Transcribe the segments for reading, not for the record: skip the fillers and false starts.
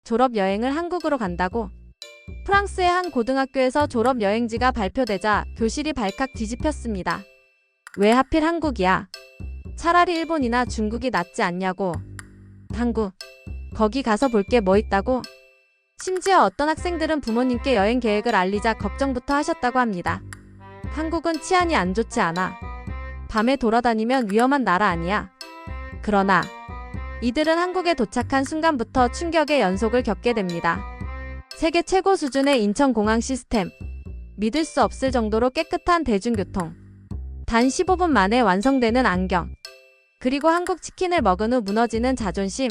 졸업 여행을 한국으로 간다고. 프랑스의 한 고등학교에서 졸업 여행지가 발표되자 교실이 발칵 뒤집혔습니다. 왜 하필 한국이야? 차라리 일본이나 중국이 낫지 않냐고. 한국. 거기 가서 볼 게 뭐 있다고? 심지어 어떤 학생들은 부모님께 여행 계획을 알리자 걱정부터 하셨다고 합니다. 한국은 치안이 안 좋지 않아. 밤에 돌아다니면 위험한 나라 아니야. 그러나 이들은 한국에 도착한 순간부터 충격의 연속을 겪게 됩니다. 세계 최고 수준의 인천공항 시스템. 믿을 수 없을 정도로 깨끗한 대중교통. 단 15분 만에 완성되는 안경. 그리고 한국 치킨을 먹은 후 무너지는 자존심.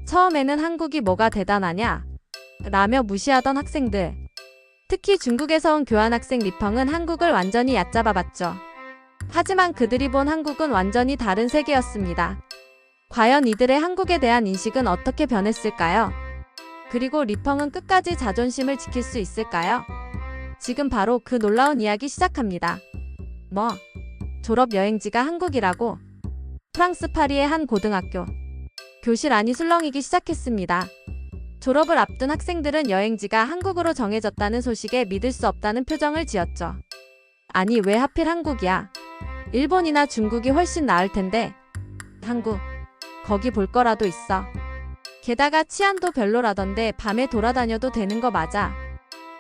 처음에는 한국이 뭐가 대단하냐? 라며 무시하던 학생들. 특히 중국에서 온 교환학생 리펑은 한국을 완전히 얕잡아봤죠. 하지만 그들이 본 한국은 완전히 다른 세계였습니다. 과연 이들의 한국에 대한 인식은 어떻게 변했을까요? 그리고 리펑은 끝까지 자존심을 지킬 수 있을까요? 지금 바로 그 놀라운 이야기 시작합니다. 뭐? 졸업 여행지가 한국이라고? 프랑스 파리의 한 고등학교. 교실 안이 술렁이기 시작했습니다. 졸업을 앞둔 학생들은 여행지가 한국으로 정해졌다는 소식에 믿을 수 없다는 표정을 지었죠. 아니, 왜 하필 한국이야? 일본이나 중국이 훨씬 나을 텐데. 한국. 거기 볼 거라도 있어. 게다가 치안도 별로라던데 밤에 돌아다녀도 되는 거 맞아?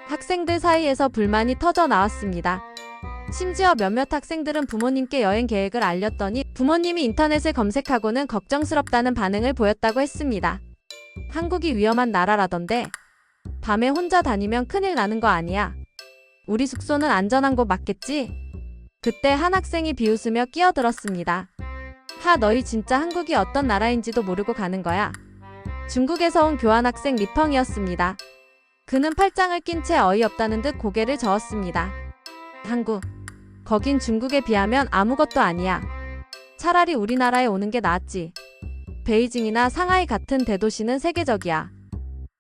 학생들 사이에서 불만이 터져 나왔습니다. 심지어 몇몇 학생들은 부모님께 여행 계획을 알렸더니 부모님이 인터넷을 검색하고는 걱정스럽다는 반응을 보였다고 했습니다. 한국이 위험한 나라라던데. 밤에 혼자 다니면 큰일 나는 거 아니야? 우리 숙소는 안전한 곳 맞겠지? 그때 한 학생이 비웃으며 끼어들었습니다. 하, 너희 진짜 한국이 어떤 나라인지도 모르고 가는 거야? 중국에서 온 교환학생 리펑이었습니다. 그는 팔짱을 낀 채 어이없다는 듯 고개를 저었습니다. 한국. 거긴 중국에 비하면 아무것도 아니야. 차라리 우리나라에 오는 게 낫지. 베이징이나 상하이 같은 대도시는 세계적이야.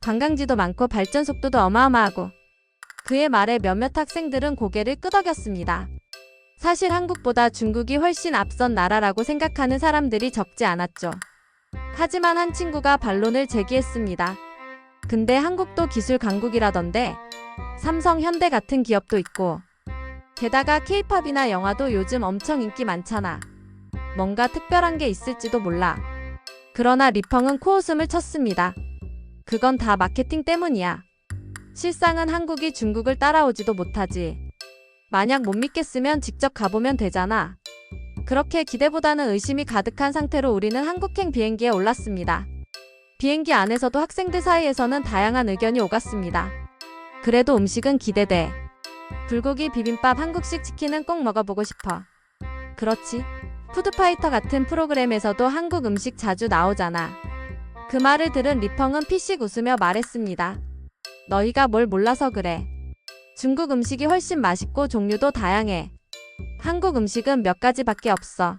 관광지도 많고 발전 속도도 어마어마하고. 그의 말에 몇몇 학생들은 고개를 끄덕였습니다. 사실 한국보다 중국이 훨씬 앞선 나라라고 생각하는 사람들이 적지 않았죠. 하지만 한 친구가 반론을 제기했습니다. 근데 한국도 기술 강국이라던데. 삼성, 현대 같은 기업도 있고. 게다가 케이팝이나 영화도 요즘 엄청 인기 많잖아. 뭔가 특별한 게 있을지도 몰라. 그러나 리펑은 코웃음을 쳤습니다. 그건 다 마케팅 때문이야. 실상은 한국이 중국을 따라오지도 못하지. 만약 못 믿겠으면 직접 가보면 되잖아. 그렇게 기대보다는 의심이 가득한 상태로 우리는 한국행 비행기에 올랐습니다. 비행기 안에서도 학생들 사이에서는 다양한 의견이 오갔습니다. 그래도 음식은 기대돼. 불고기 비빔밥, 한국식 치킨은 꼭 먹어보고 싶어. 그렇지. 푸드파이터 같은 프로그램에서도 한국 음식 자주 나오잖아. 그 말을 들은 리펑은 피식 웃으며 말했습니다. 너희가 뭘 몰라서 그래. 중국 음식이 훨씬 맛있고 종류도 다양해. 한국 음식은 몇 가지밖에 없어.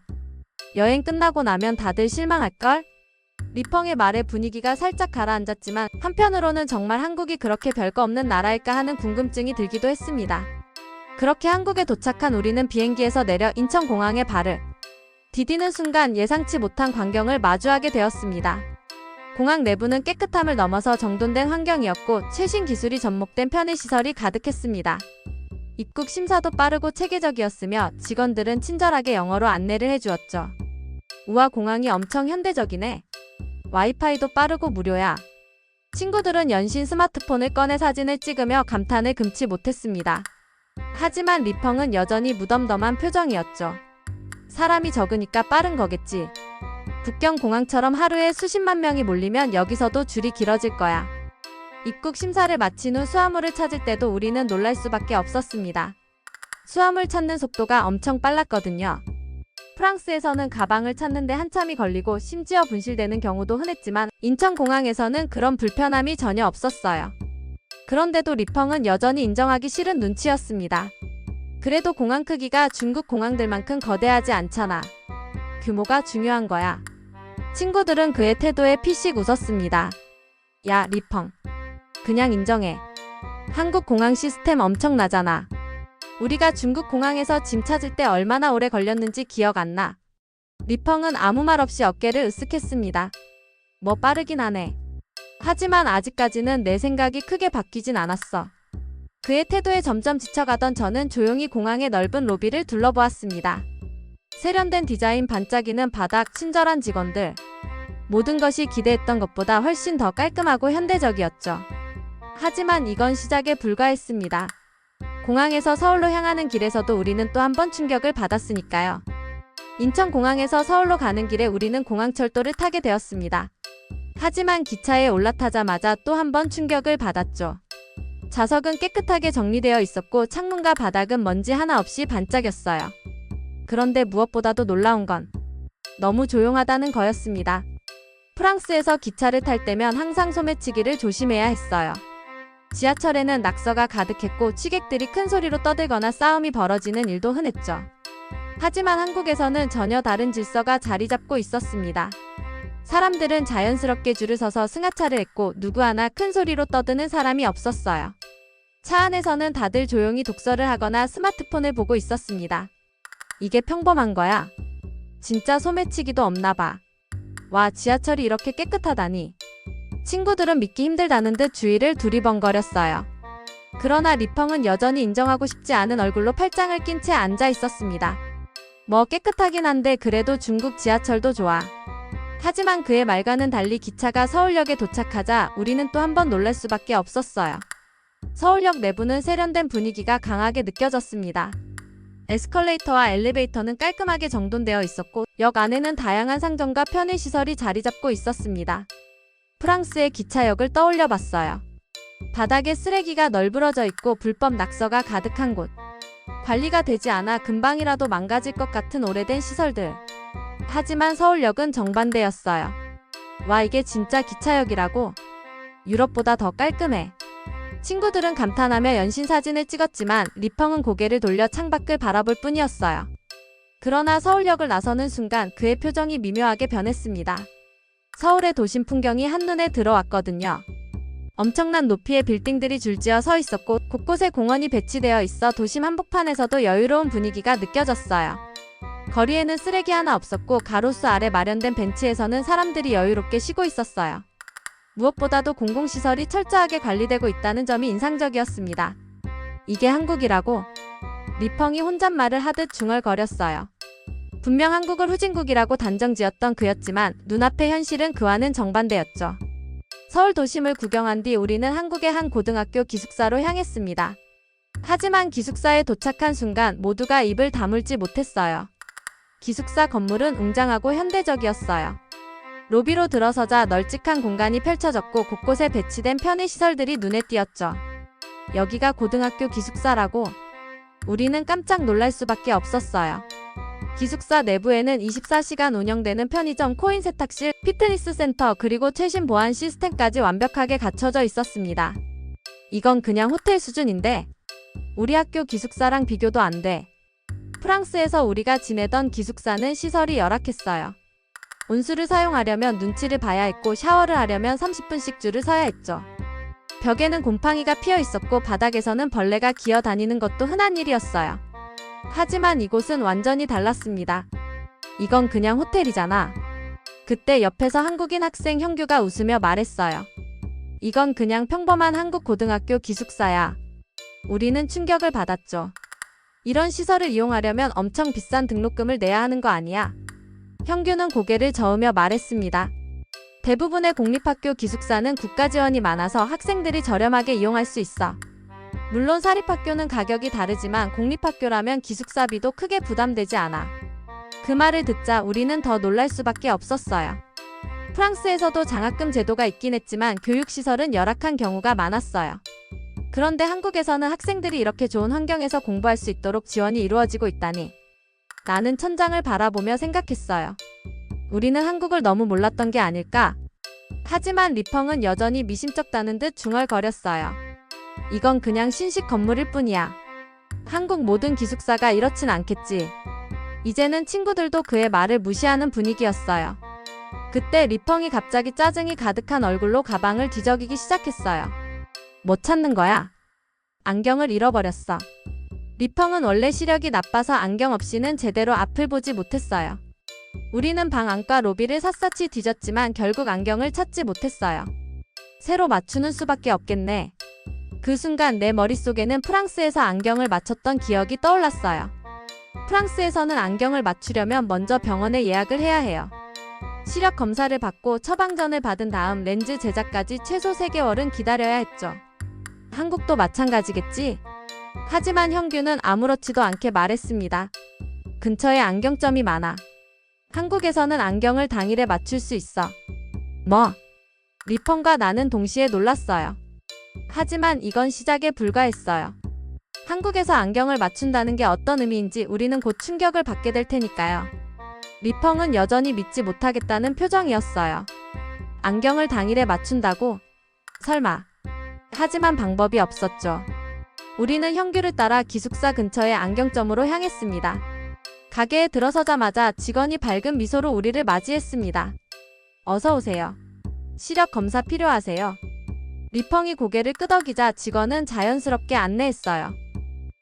여행 끝나고 나면 다들 실망할걸? 리펑의 말에 분위기가 살짝 가라앉았지만 한편으로는 정말 한국이 그렇게 별거 없는 나라일까 하는 궁금증이 들기도 했습니다. 그렇게 한국에 도착한 우리는 비행기에서 내려 인천공항에 발을 디디는 순간 예상치 못한 광경을 마주하게 되었습니다. 공항 내부는 깨끗함을 넘어서 정돈된 환경이었고 최신 기술이 접목된 편의시설이 가득했습니다. 입국 심사도 빠르고 체계적이었으며 직원들은 친절하게 영어로 안내를 해주었죠. 우와, 공항이 엄청 현대적이네. 와이파이도 빠르고 무료야. 친구들은 연신 스마트폰을 꺼내 사진을 찍으며 감탄을 금치 못했습니다. 하지만 리펑은 여전히 무덤덤한 표정이었죠. 사람이 적으니까 빠른 거겠지. 북경 공항처럼 하루에 수십만 명이 몰리면 여기서도 줄이 길어질 거야. 입국 심사를 마친 후 수화물을 찾을 때도 우리는 놀랄 수밖에 없었습니다. 수화물 찾는 속도가 엄청 빨랐거든요. 프랑스에서는 가방을 찾는데 한참이 걸리고 심지어 분실되는 경우도 흔했지만 인천공항에서는 그런 불편함이 전혀 없었어요. 그런데도 리펑은 여전히 인정하기 싫은 눈치였습니다. 그래도 공항 크기가 중국 공항들만큼 거대하지 않잖아. 규모가 중요한 거야. 친구들은 그의 태도에 피식 웃었습니다. 야, 리펑. 그냥 인정해. 한국 공항 시스템 엄청나잖아. 우리가 중국 공항에서 짐 찾을 때 얼마나 오래 걸렸는지 기억 안 나. 리펑은 아무 말 없이 어깨를 으쓱했습니다. 뭐 빠르긴 하네. 하지만 아직까지는 내 생각이 크게 바뀌진 않았어. 그의 태도에 점점 지쳐가던 저는 조용히 공항의 넓은 로비를 둘러보았습니다. 세련된 디자인, 반짝이는 바닥, 친절한 직원들. 모든 것이 기대했던 것보다 훨씬 더 깔끔하고 현대적이었죠. 하지만 이건 시작에 불과했습니다. 공항에서 서울로 향하는 길에서도 우리는 또 한 번 충격을 받았으니까요. 인천공항에서 서울로 가는 길에 우리는 공항철도를 타게 되었습니다. 하지만 기차에 올라타자마자 또 한 번 충격을 받았죠. 좌석은 깨끗하게 정리되어 있었고 창문과 바닥은 먼지 하나 없이 반짝였어요. 그런데 무엇보다도 놀라운 건 너무 조용하다는 거였습니다. 프랑스에서 기차를 탈 때면 항상 소매치기를 조심해야 했어요. 지하철에는 낙서가 가득했고 취객들이 큰 소리로 떠들거나 싸움이 벌어지는 일도 흔했죠. 하지만 한국에서는 전혀 다른 질서가 자리 잡고 있었습니다. 사람들은 자연스럽게 줄을 서서 승하차를 했고 누구 하나 큰 소리로 떠드는 사람이 없었어요. 차 안에서는 다들 조용히 독서를 하거나 스마트폰을 보고 있었습니다. 이게 평범한 거야? 진짜 소매치기도 없나 봐. 와, 지하철이 이렇게 깨끗하다니. 친구들은 믿기 힘들다는 듯 주위를 두리번거렸어요. 그러나 리펑은 여전히 인정하고 싶지 않은 얼굴로 팔짱을 낀 채 앉아 있었습니다. 뭐 깨끗하긴 한데 그래도 중국 지하철도 좋아. 하지만 그의 말과는 달리 기차가 서울역에 도착하자 우리는 또 한 번 놀랄 수밖에 없었어요. 서울역 내부는 세련된 분위기가 강하게 느껴졌습니다. 에스컬레이터와 엘리베이터는 깔끔하게 정돈되어 있었고 역 안에는 다양한 상점과 편의시설이 자리 잡고 있었습니다. 프랑스의 기차역을 떠올려 봤어요. 바닥에 쓰레기가 널브러져 있고 불법 낙서가 가득한 곳. 관리가 되지 않아 금방이라도 망가질 것 같은 오래된 시설들. 하지만 서울역은 정반대였어요. 와, 이게 진짜 기차역이라고? 유럽보다 더 깔끔해. 친구들은 감탄하며 연신사진을 찍었지만 리펑은 고개를 돌려 창밖을 바라볼 뿐이었어요. 그러나 서울역을 나서는 순간 그의 표정이 미묘하게 변했습니다. 서울의 도심 풍경이 한눈에 들어왔거든요. 엄청난 높이의 빌딩들이 줄지어 서 있었고 곳곳에 공원이 배치되어 있어 도심 한복판에서도 여유로운 분위기가 느껴졌어요. 거리에는 쓰레기 하나 없었고 가로수 아래 마련된 벤치에서는 사람들이 여유롭게 쉬고 있었어요. 무엇보다도 공공시설이 철저하게 관리되고 있다는 점이 인상적이었습니다. 이게 한국이라고? 리펑이 혼잣말을 하듯 중얼거렸어요. 분명 한국을 후진국이라고 단정지었던 그였지만 눈앞의 현실은 그와는 정반대였죠. 서울 도심을 구경한 뒤 우리는 한국의 한 고등학교 기숙사로 향했습니다. 하지만 기숙사에 도착한 순간 모두가 입을 다물지 못했어요. 기숙사 건물은 웅장하고 현대적이었어요. 로비로 들어서자 널찍한 공간이 펼쳐졌고 곳곳에 배치된 편의시설들이 눈에 띄었죠. 여기가 고등학교 기숙사라고? 우리는 깜짝 놀랄 수밖에 없었어요. 기숙사 내부에는 24시간 운영되는 편의점, 코인 세탁실, 피트니스 센터, 그리고 최신 보안 시스템까지 완벽하게 갖춰져 있었습니다. 이건 그냥 호텔 수준인데 우리 학교 기숙사랑 비교도 안 돼. 프랑스에서 우리가 지내던 기숙사는 시설이 열악했어요. 온수를 사용하려면 눈치를 봐야 했고 샤워를 하려면 30분씩 줄을 서야 했죠. 벽에는 곰팡이가 피어 있었고 바닥에서는 벌레가 기어다니는 것도 흔한 일이었어요. 하지만 이곳은 완전히 달랐습니다. 이건 그냥 호텔이잖아. 그때 옆에서 한국인 학생 형규가 웃으며 말했어요. 이건 그냥 평범한 한국 고등학교 기숙사야. 우리는 충격을 받았죠. 이런 시설을 이용하려면 엄청 비싼 등록금을 내야 하는 거 아니야? 형규는 고개를 저으며 말했습니다. 대부분의 공립학교 기숙사는 국가 지원이 많아서 학생들이 저렴하게 이용할 수 있어. 물론 사립학교는 가격이 다르지만 공립학교라면 기숙사비도 크게 부담되지 않아. 그 말을 듣자 우리는 더 놀랄 수밖에 없었어요. 프랑스에서도 장학금 제도가 있긴 했지만 교육시설은 열악한 경우가 많았어요. 그런데 한국에서는 학생들이 이렇게 좋은 환경에서 공부할 수 있도록 지원이 이루어지고 있다니. 나는 천장을 바라보며 생각했어요. 우리는 한국을 너무 몰랐던 게 아닐까? 하지만 리펑은 여전히 미심쩍다는 듯 중얼거렸어요. 이건 그냥 신식 건물일 뿐이야. 한국 모든 기숙사가 이렇진 않겠지. 이제는 친구들도 그의 말을 무시하는 분위기였어요. 그때 리펑이 갑자기 짜증이 가득한 얼굴로 가방을 뒤적이기 시작했어요. 뭐 찾는 거야? 안경을 잃어버렸어. 리펑은 원래 시력이 나빠서 안경 없이는 제대로 앞을 보지 못했어요. 우리는 방 안과 로비를 샅샅이 뒤졌지만 결국 안경을 찾지 못했어요. 새로 맞추는 수밖에 없겠네. 그 순간 내 머릿속에는 프랑스에서 안경을 맞췄던 기억이 떠올랐어요. 프랑스에서는 안경을 맞추려면 먼저 병원에 예약을 해야 해요. 시력 검사를 받고 처방전을 받은 다음 렌즈 제작까지 최소 3개월은 기다려야 했죠. 한국도 마찬가지겠지? 하지만 형규는 아무렇지도 않게 말했습니다. 근처에 안경점이 많아. 한국에서는 안경을 당일에 맞출 수 있어. 뭐? 리펑과 나는 동시에 놀랐어요. 하지만 이건 시작에 불과했어요. 한국에서 안경을 맞춘다는 게 어떤 의미인지 우리는 곧 충격을 받게 될 테니까요. 리펑은 여전히 믿지 못하겠다는 표정이었어요. 안경을 당일에 맞춘다고? 설마. 하지만 방법이 없었죠. 우리는 형규를 따라 기숙사 근처의 안경점으로 향했습니다. 가게에 들어서자마자 직원이 밝은 미소로 우리를 맞이했습니다. 어서 오세요. 시력 검사 필요하세요? 리펑이 고개를 끄덕이자 직원은 자연스럽게 안내했어요.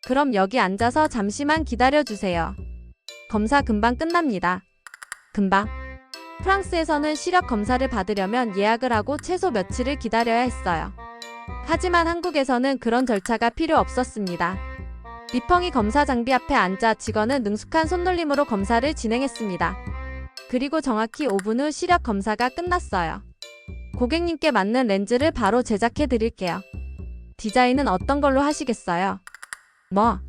그럼 여기 앉아서 잠시만 기다려주세요. 검사 금방 끝납니다. 금방? 프랑스에서는 시력 검사를 받으려면 예약을 하고 최소 며칠을 기다려야 했어요. 하지만 한국에서는 그런 절차가 필요 없었습니다. 리펑이 검사 장비 앞에 앉아 직원은 능숙한 손놀림으로 검사를 진행했습니다. 그리고 정확히 5분 후 시력 검사가 끝났어요. 고객님께 맞는 렌즈를 바로 제작해 드릴게요. 디자인은 어떤 걸로 하시겠어요? 뭐?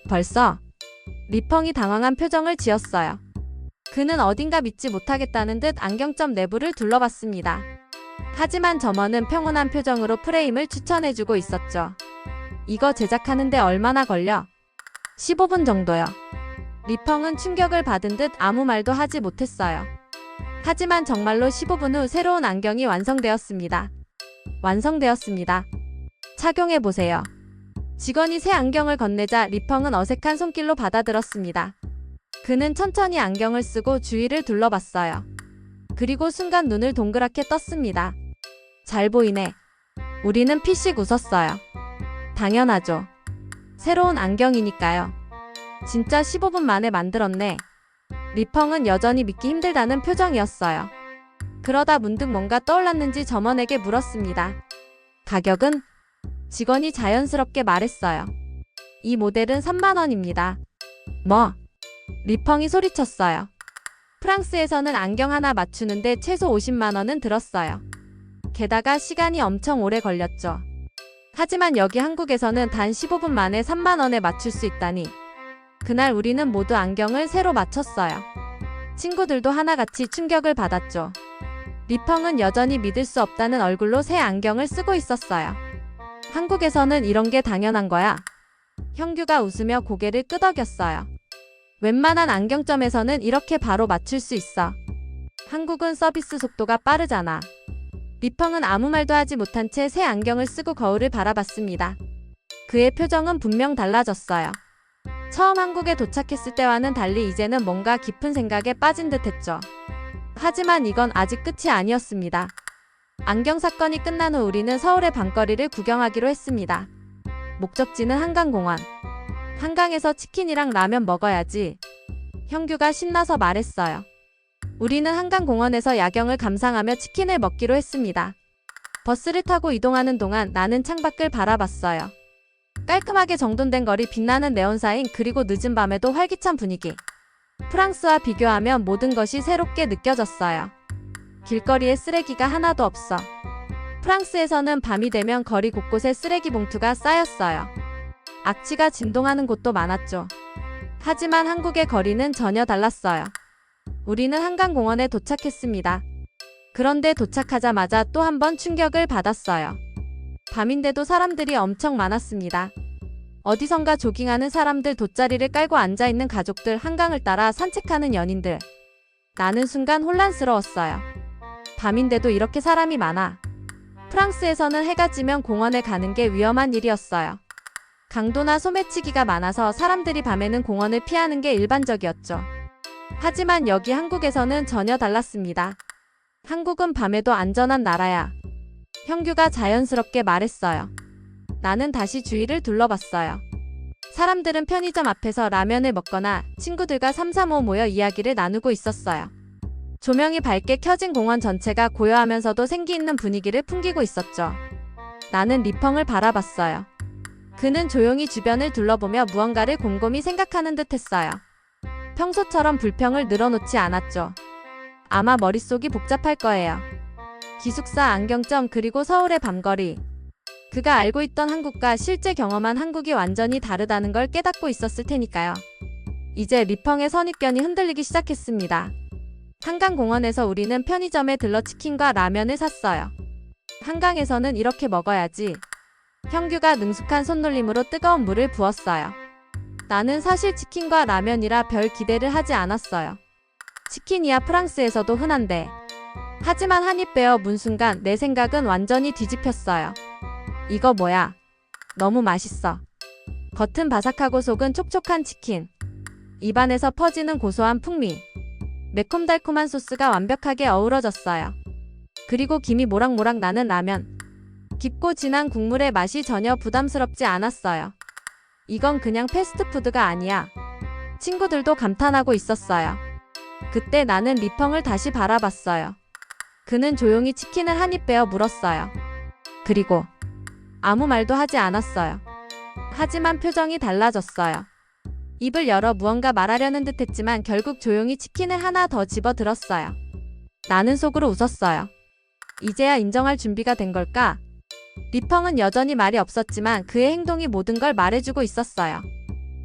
벌써? 리펑이 당황한 표정을 지었어요. 그는 어딘가 믿지 못하겠다는 듯 안경점 내부를 둘러봤습니다. 하지만 점원은 평온한 표정으로 프레임을 추천해주고 있었죠. 이거 제작하는데 얼마나 걸려? 15분 정도요. 리펑은 충격을 받은 듯 아무 말도 하지 못했어요. 하지만 정말로 15분 후 새로운 안경이 완성되었습니다. 완성되었습니다. 착용해보세요. 직원이 새 안경을 건네자 리펑은 어색한 손길로 받아들었습니다. 그는 천천히 안경을 쓰고 주위를 둘러봤어요. 그리고 순간 눈을 동그랗게 떴습니다. 잘 보이네. 우리는 피식 웃었어요. 당연하죠. 새로운 안경이니까요. 진짜 15분 만에 만들었네. 리펑은 여전히 믿기 힘들다는 표정이었어요. 그러다 문득 뭔가 떠올랐는지 점원에게 물었습니다. 가격은? 직원이 자연스럽게 말했어요. 이 모델은 3만 원입니다. 뭐? 리펑이 소리쳤어요. 프랑스에서는 안경 하나 맞추는데 최소 50만 원은 들었어요. 게다가 시간이 엄청 오래 걸렸죠. 하지만 여기 한국에서는 단 15분 만에 3만 원에 맞출 수 있다니. 그날 우리는 모두 안경을 새로 맞췄어요. 친구들도 하나같이 충격을 받았죠. 리펑은 여전히 믿을 수 없다는 얼굴로 새 안경을 쓰고 있었어요. 한국에서는 이런 게 당연한 거야. 형규가 웃으며 고개를 끄덕였어요. 웬만한 안경점에서는 이렇게 바로 맞출 수 있어. 한국은 서비스 속도가 빠르잖아. 리펑은 아무 말도 하지 못한 채 새 안경을 쓰고 거울을 바라봤습니다. 그의 표정은 분명 달라졌어요. 처음 한국에 도착했을 때와는 달리 이제는 뭔가 깊은 생각에 빠진 듯했죠. 하지만 이건 아직 끝이 아니었습니다. 안경 사건이 끝난 후 우리는 서울의 밤거리를 구경하기로 했습니다. 목적지는 한강공원. 한강에서 치킨이랑 라면 먹어야지. 형규가 신나서 말했어요. 우리는 한강공원에서 야경을 감상하며 치킨을 먹기로 했습니다. 버스를 타고 이동하는 동안 나는 창밖을 바라봤어요. 깔끔하게 정돈된 거리, 빛나는 네온사인, 그리고 늦은 밤에도 활기찬 분위기. 프랑스와 비교하면 모든 것이 새롭게 느껴졌어요. 길거리에 쓰레기가 하나도 없어. 프랑스에서는 밤이 되면 거리 곳곳에 쓰레기 봉투가 쌓였어요. 악취가 진동하는 곳도 많았죠. 하지만 한국의 거리는 전혀 달랐어요. 우리는 한강공원에 도착했습니다. 그런데 도착하자마자 또 한 번 충격을 받았어요. 밤인데도 사람들이 엄청 많았습니다. 어디선가 조깅하는 사람들, 돗자리를 깔고 앉아있는 가족들, 한강을 따라 산책하는 연인들. 나는 순간 혼란스러웠어요. 밤인데도 이렇게 사람이 많아. 프랑스에서는 해가 지면 공원에 가는 게 위험한 일이었어요. 강도나 소매치기가 많아서 사람들이 밤에는 공원을 피하는 게 일반적이었죠. 하지만 여기 한국에서는 전혀 달랐습니다. 한국은 밤에도 안전한 나라야. 형규가 자연스럽게 말했어요. 나는 다시 주위를 둘러봤어요. 사람들은 편의점 앞에서 라면을 먹거나 친구들과 삼삼오오 모여 이야기를 나누고 있었어요. 조명이 밝게 켜진 공원 전체가 고요하면서도 생기 있는 분위기를 풍기고 있었죠. 나는 리펑을 바라봤어요. 그는 조용히 주변을 둘러보며 무언가를 곰곰이 생각하는 듯 했어요. 평소처럼 불평을 늘어놓지 않았죠. 아마 머릿속이 복잡할 거예요. 기숙사, 안경점, 그리고 서울의 밤거리. 그가 알고 있던 한국과 실제 경험한 한국이 완전히 다르다는 걸 깨닫고 있었을 테니까요. 이제 리펑의 선입견이 흔들리기 시작했습니다. 한강공원에서 우리는 편의점에 들러 치킨과 라면을 샀어요. 한강에서는 이렇게 먹어야지. 형규가 능숙한 손놀림으로 뜨거운 물을 부었어요. 나는 사실 치킨과 라면이라 별 기대를 하지 않았어요. 치킨이야 프랑스에서도 흔한데. 하지만 한 입 베어 문 순간 내 생각은 완전히 뒤집혔어요. 이거 뭐야? 너무 맛있어. 겉은 바삭하고 속은 촉촉한 치킨. 입안에서 퍼지는 고소한 풍미. 매콤달콤한 소스가 완벽하게 어우러졌어요. 그리고 김이 모락모락 나는 라면. 깊고 진한 국물의 맛이 전혀 부담스럽지 않았어요. 이건 그냥 패스트푸드가 아니야. 친구들도 감탄하고 있었어요. 그때 나는 리펑을 다시 바라봤어요. 그는 조용히 치킨을 한 입 베어 물었어요. 그리고 아무 말도 하지 않았어요. 하지만 표정이 달라졌어요. 입을 열어 무언가 말하려는 듯 했지만 결국 조용히 치킨을 하나 더 집어 들었어요. 나는 속으로 웃었어요. 이제야 인정할 준비가 된 걸까? 리펑은 여전히 말이 없었지만 그의 행동이 모든 걸 말해주고 있었어요.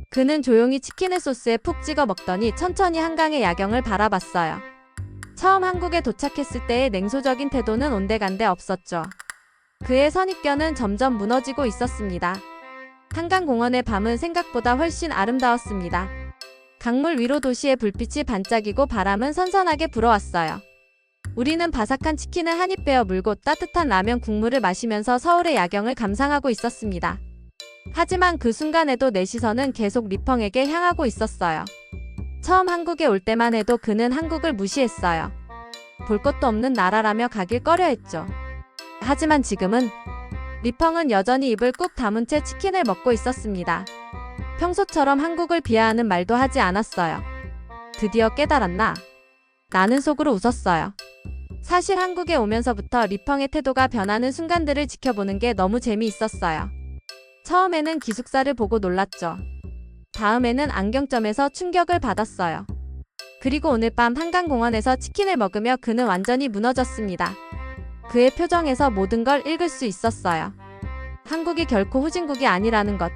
그는 조용히 치킨을 소스에 푹 찍어 먹더니 천천히 한강의 야경을 바라봤어요. 처음 한국에 도착했을 때의 냉소적인 태도는 온데간데 없었죠. 그의 선입견은 점점 무너지고 있었습니다. 한강공원의 밤은 생각보다 훨씬 아름다웠습니다. 강물 위로 도시의 불빛이 반짝이고 바람은 선선하게 불어왔어요. 우리는 바삭한 치킨을 한 입 베어 물고 따뜻한 라면 국물을 마시면서 서울의 야경을 감상하고 있었습니다. 하지만 그 순간에도 내 시선은 계속 리펑에게 향하고 있었어요. 처음 한국에 올 때만 해도 그는 한국을 무시했어요. 볼 것도 없는 나라라며 가길 꺼려했죠. 하지만 지금은 리펑은 여전히 입을 꾹 다문 채 치킨을 먹고 있었습니다. 평소처럼 한국을 비하하는 말도 하지 않았어요. 드디어 깨달았나? 나는 속으로 웃었어요. 사실 한국에 오면서부터 리펑의 태도가 변하는 순간들을 지켜보는 게 너무 재미있었어요. 처음에는 기숙사를 보고 놀랐죠. 다음에는 안경점에서 충격을 받았어요. 그리고 오늘 밤 한강공원에서 치킨을 먹으며 그는 완전히 무너졌습니다. 그의 표정에서 모든 걸 읽을 수 있었어요. 한국이 결코 후진국이 아니라는 것.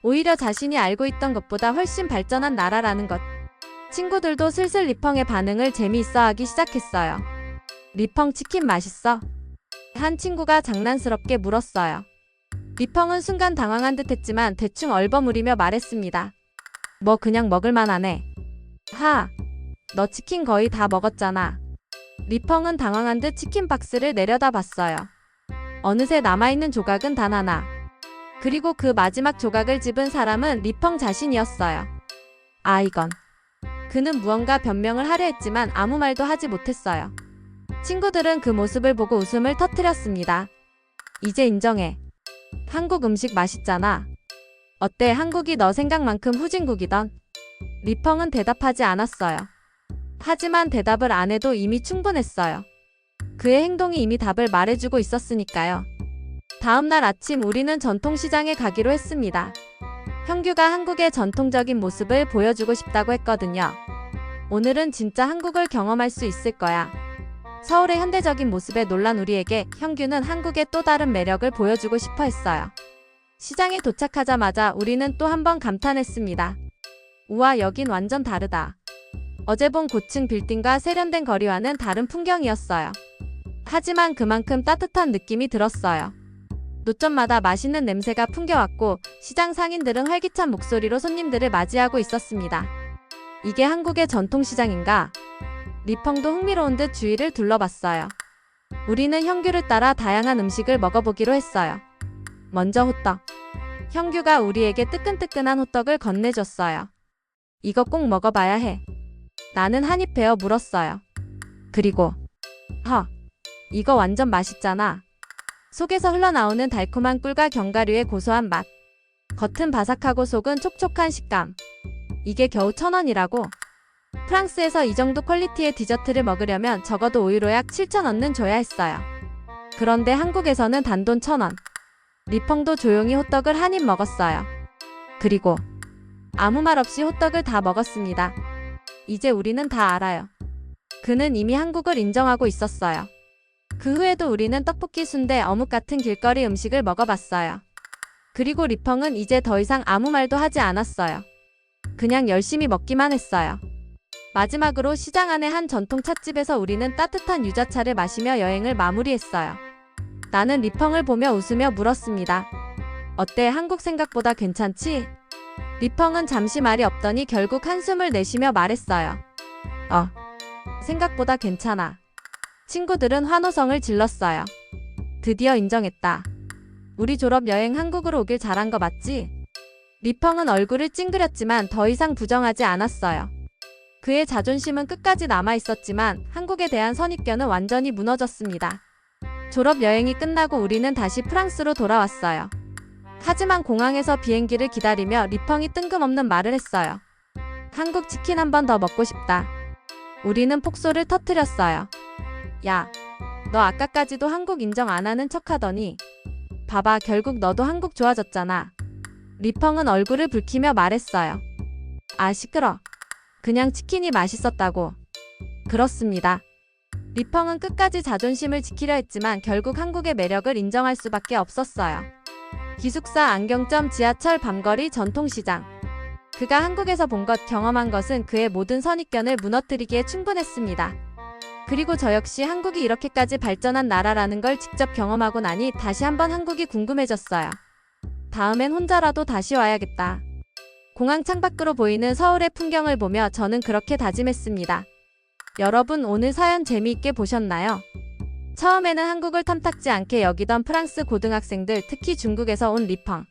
오히려 자신이 알고 있던 것보다 훨씬 발전한 나라라는 것. 친구들도 슬슬 리펑의 반응을 재미있어 하기 시작했어요. 리펑 치킨 맛있어? 한 친구가 장난스럽게 물었어요. 리펑은 순간 당황한 듯 했지만 대충 얼버무리며 말했습니다. 뭐 그냥 먹을만하네. 하, 너 치킨 거의 다 먹었잖아. 리펑은 당황한 듯 치킨 박스를 내려다봤어요. 어느새 남아있는 조각은 단 하나. 그리고 그 마지막 조각을 집은 사람은 리펑 자신이었어요. 아, 이건. 그는 무언가 변명을 하려 했지만 아무 말도 하지 못했어요. 친구들은 그 모습을 보고 웃음을 터뜨렸습니다. 이제 인정해. 한국 음식 맛있잖아. 어때, 한국이 너 생각만큼 후진국이던? 리펑은 대답하지 않았어요. 하지만 대답을 안 해도 이미 충분했어요. 그의 행동이 이미 답을 말해주고 있었으니까요. 다음날 아침 우리는 전통시장에 가기로 했습니다. 형규가 한국의 전통적인 모습을 보여주고 싶다고 했거든요. 오늘은 진짜 한국을 경험할 수 있을 거야. 서울의 현대적인 모습에 놀란 우리에게 형규는 한국의 또 다른 매력을 보여주고 싶어 했어요. 시장에 도착하자마자 우리는 또 한 번 감탄했습니다. 우와, 여긴 완전 다르다. 어제 본 고층 빌딩과 세련된 거리와는 다른 풍경이었어요. 하지만 그만큼 따뜻한 느낌이 들었어요. 노점마다 맛있는 냄새가 풍겨왔고 시장 상인들은 활기찬 목소리로 손님들을 맞이하고 있었습니다. 이게 한국의 전통시장인가? 리펑도 흥미로운 듯 주위를 둘러봤어요. 우리는 형규를 따라 다양한 음식을 먹어보기로 했어요. 먼저 호떡. 형규가 우리에게 뜨끈뜨끈한 호떡을 건네줬어요. 이거 꼭 먹어봐야 해. 나는 한 입 베어 물었어요. 그리고 이거 완전 맛있잖아. 속에서 흘러나오는 달콤한 꿀과 견과류의 고소한 맛. 겉은 바삭하고 속은 촉촉한 식감. 이게 겨우 1,000원이라고? 프랑스에서 이 정도 퀄리티의 디저트를 먹으려면 적어도 우유로약 7,000원은 줘야 했어요. 그런데 한국에서는 단돈 1,000원. 리펑도 조용히 호떡을 한 입 먹었어요. 그리고 아무 말 없이 호떡을 다 먹었습니다. 이제 우리는 다 알아요. 그는 이미 한국을 인정하고 있었어요. 그 후에도 우리는 떡볶이, 순대, 어묵 같은 길거리 음식을 먹어봤어요. 그리고 리펑은 이제 더 이상 아무 말도 하지 않았어요. 그냥 열심히 먹기만 했어요. 마지막으로 시장 안의 한 전통 찻집에서 우리는 따뜻한 유자차를 마시며 여행을 마무리했어요. 나는 리펑을 보며 웃으며 물었습니다. 어때? 한국 생각보다 괜찮지? 리펑은 잠시 말이 없더니 결국 한숨을 내쉬며 말했어요. 생각보다 괜찮아. 친구들은 환호성을 질렀어요. 드디어 인정했다. 우리 졸업 여행 한국으로 오길 잘한 거 맞지? 리펑은 얼굴을 찡그렸지만 더 이상 부정하지 않았어요. 그의 자존심은 끝까지 남아있었지만 한국에 대한 선입견은 완전히 무너졌습니다. 졸업 여행이 끝나고 우리는 다시 프랑스로 돌아왔어요. 하지만 공항에서 비행기를 기다리며 리펑이 뜬금없는 말을 했어요. 한국 치킨 한 번 더 먹고 싶다. 우리는 폭소를 터뜨렸어요. 야, 너 아까까지도 한국 인정 안 하는 척 하더니 봐봐, 결국 너도 한국 좋아졌잖아. 리펑은 얼굴을 붉히며 말했어요. 아, 시끄러. 그냥 치킨이 맛있었다고. 그렇습니다. 리펑은 끝까지 자존심을 지키려 했지만 결국 한국의 매력을 인정할 수밖에 없었어요. 기숙사, 안경점, 지하철, 밤거리, 전통시장. 그가 한국에서 본 것, 경험한 것은 그의 모든 선입견을 무너뜨리기에 충분했습니다. 그리고 저 역시 한국이 이렇게까지 발전한 나라라는 걸 직접 경험하고 나니 다시 한번 한국이 궁금해졌어요. 다음엔 혼자라도 다시 와야겠다. 공항 창밖으로 보이는 서울의 풍경을 보며 저는 그렇게 다짐했습니다. 여러분, 오늘 사연 재미있게 보셨나요? 처음에는 한국을 탐탁지 않게 여기던 프랑스 고등학생들, 특히 중국에서 온 리펑.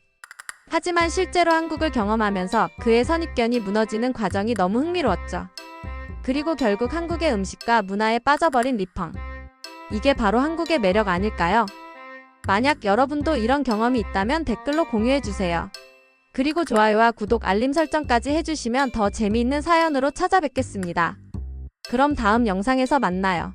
하지만 실제로 한국을 경험하면서 그의 선입견이 무너지는 과정이 너무 흥미로웠죠. 그리고 결국 한국의 음식과 문화에 빠져버린 리펑. 이게 바로 한국의 매력 아닐까요? 만약 여러분도 이런 경험이 있다면 댓글로 공유해주세요. 그리고 좋아요와 구독, 알림 설정까지 해주시면 더 재미있는 사연으로 찾아뵙겠습니다. 그럼 다음 영상에서 만나요.